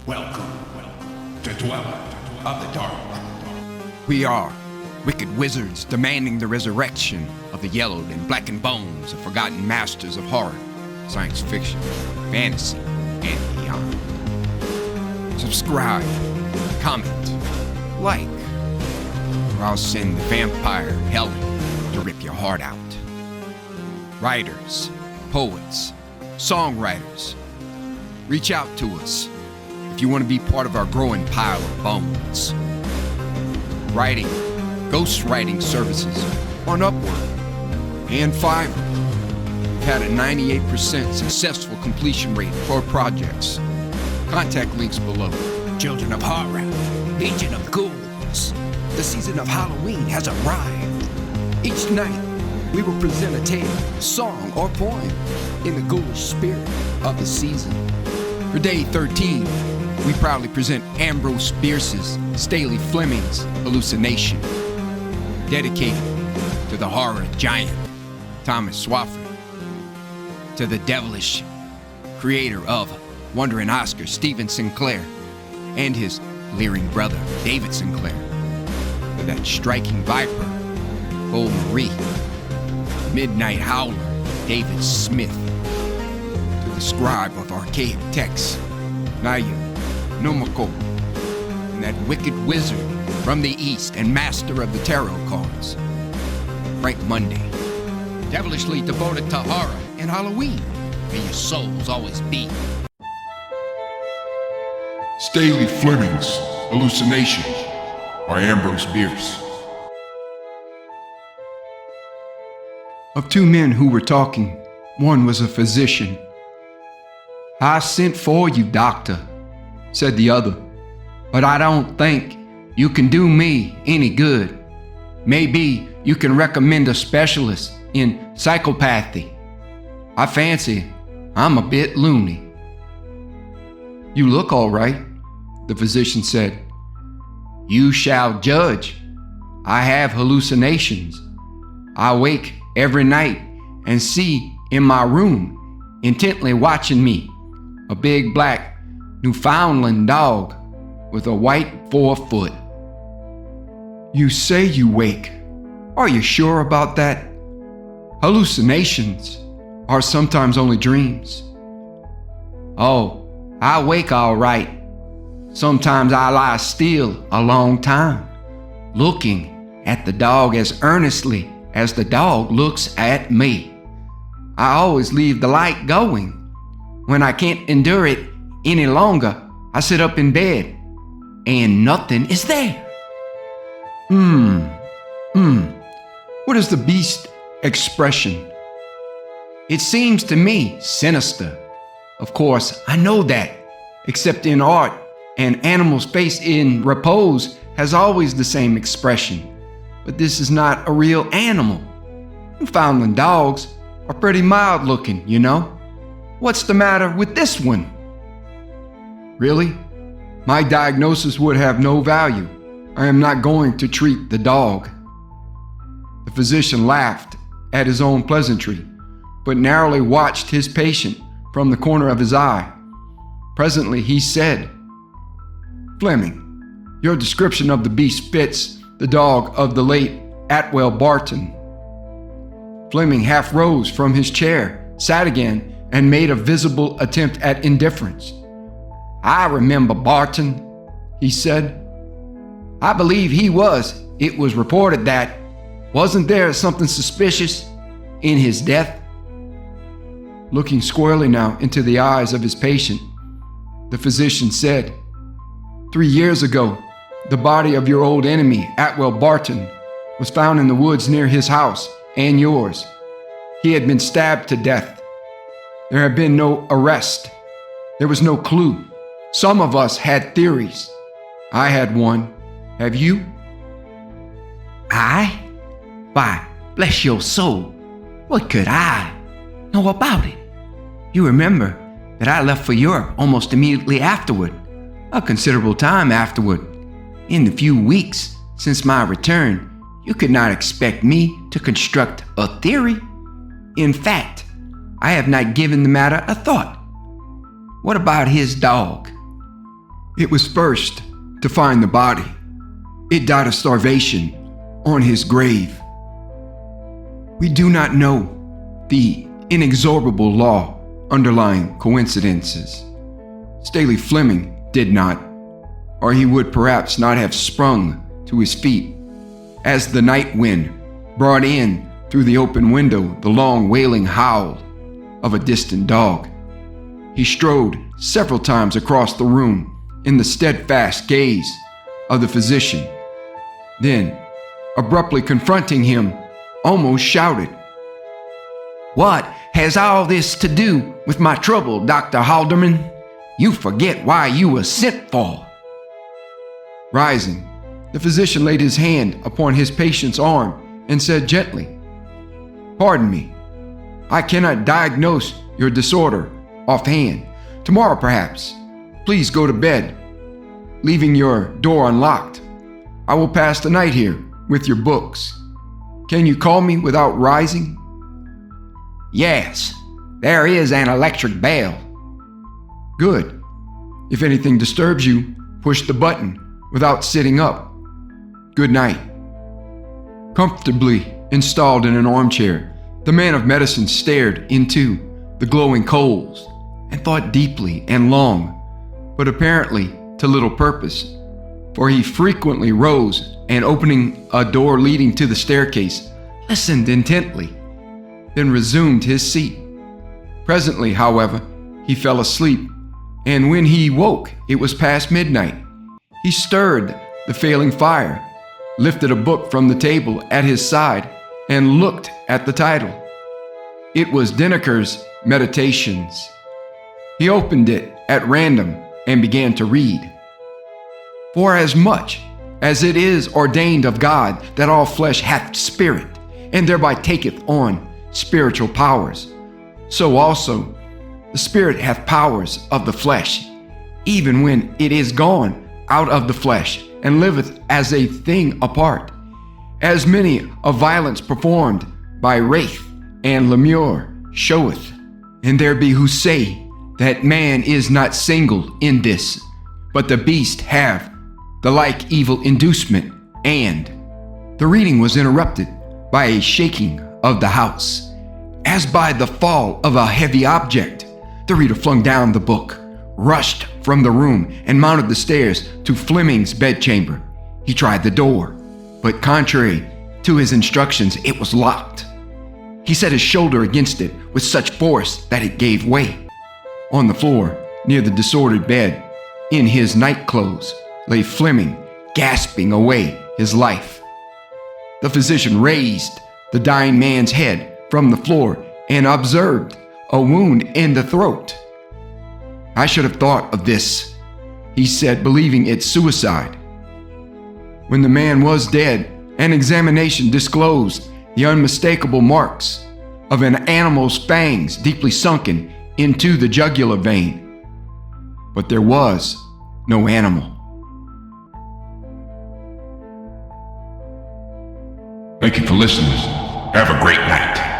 Welcome to Dweller of the Dark. We are wicked wizards demanding the resurrection of the yellowed and blackened bones of forgotten masters of horror, science fiction, fantasy, and beyond. Subscribe, comment, like, or I'll send the vampire hellhound to rip your heart out. Writers, poets, songwriters, reach out to us if you want to be part of our growing pile of bones. Writing, ghostwriting services on Upwork and Fiverr. We've had a 98% successful completion rate for projects. Contact links below. Children of horror, legion of ghouls. The season of Halloween has arrived. Each night, we will present a tale, song, or poem in the ghoulish spirit of the season. For day 13, we proudly present Ambrosebierce's STALEY FLEMING'S HALLUCINAtion, dedicated to the horror giant Thomas Swafford, to the devilish creator of Wandering Oscar Stephen Sinclair and his leering brother David Sinclair, to that striking viper Cole Marie, midnight howler David Smith, to the scribe of archaic texts Naya Nomoko, and that wicked wizard from the east and master of the tarot cards, Frank Monday, devilishly devoted to horror and Halloween. May your souls always be. STALEY FLEMING'S HALLUCINAtion by AMBROSEBierce. Of two men who were talking, one was a physician. "I sent for you, doctor," said the other, "but I don't think you can do me any good. Maybe you can recommend a specialist in psychopathy. I fancy I'm a bit loony." "You look all right," the physician said. "You shall judge. I have hallucinations. I wake every night and see in my room, intently watching me, a big black Newfoundland dog with a white forefoot." "You say you wake. Are you sure about that? Hallucinations are sometimes only dreams." "Oh, I wake all right. Sometimes I lie still a long time, looking at the dog as earnestly as the dog looks at me. I always leave the light going. When I can't endure it any longer, I sit up in bed, and nothing is there." What is the beast expression? It seems to me sinister. Of course, I know that, except in art, an animal's face in repose has always the same expression. But this is not a real animal. Newfoundland dogs are pretty mild looking, you know. What's the matter with this one? Really? My diagnosis would have no value. I am not going to treat the dog. The physician laughed at his own pleasantry, but narrowly watched his patient from the corner of his eye. Presently he said, "Fleming, your description of the beast fits the dog of the late Atwell Barton." Fleming half rose from his chair, sat again, and made a visible attempt at indifference. "I remember Barton," he said. "I believe he was. It was reported that. Wasn't there something suspicious in his death?" Looking squarely now into the eyes of his patient, the physician said, "3 years ago, the body of your old enemy, Atwell Barton, was found in the woods near his house and yours. He had been stabbed to death. There had been no arrest. There was no clue. Some of us had theories. I had one. Have you?" I? Why, bless your soul, what could I know about it? You remember that I left for Europe almost immediately afterward, a considerable time afterward. In the few weeks since my return, you could not expect me to construct a theory. In fact, I have not given the matter a thought. What about his dog?" It was first to find the body. It died of starvation on his grave. We do not know the inexorable law underlying coincidences. Staley Fleming did not, or he would perhaps not have sprung to his feet as the night wind brought in through the open window the long wailing howl of a distant dog. He strode several times across the room in the steadfast gaze of the physician. Then, abruptly confronting him, almost shouted, "What has all this to do with my trouble, Dr. Halderman? You forget why you were sent for." Rising, the physician laid his hand upon his patient's arm and said gently, "Pardon me. I cannot diagnose your disorder offhand. Tomorrow, perhaps. Please go to bed, leaving your door unlocked. I will pass the night here with your books. Can you call me without rising?" "Yes, there is an electric bell." "Good. If anything disturbs you, push the button without sitting up. Good night." Comfortably installed in an armchair, the man of medicine stared into the glowing coals and thought deeply and long, but apparently to little purpose, for he frequently rose and, opening a door leading to the staircase, listened intently, then resumed his seat. Presently, however, he fell asleep, and when he woke, it was past midnight. He stirred the failing fire, lifted a book from the table at his side, and looked at the title. It was DENNEKER's Meditations. He opened it at random and began to read. "Forasmuch as it is ordained of God that all flesh hath spirit, and thereby taketh on spiritual powers, so also the spirit hath powers of the flesh, even when it is gone out of the flesh, and liveth as a thing apart, as many of violence performed by wraith and lemure, sheweth. And there be who say that man is not single in this, but the beast have the like evil inducement, and..." The reading was interrupted by a shaking of the house, as by the fall of a heavy object. The reader flung down the book, rushed from the room, and mounted the stairs to Fleming's bedchamber. He tried the door, but contrary to his instructions, it was locked. He set his shoulder against it with such force that it gave way. On the floor, near the disordered bed, in his nightclothes, lay Fleming, gasping away his life. The physician raised the dying man's head from the floor and observed a wound in the throat. "I should have thought of this," he said, believing it suicide. When the man was dead, an examination disclosed the unmistakable marks of an animal's fangs deeply sunken into the jugular vein. But there was no animal. Thank you for listening. Have a great night.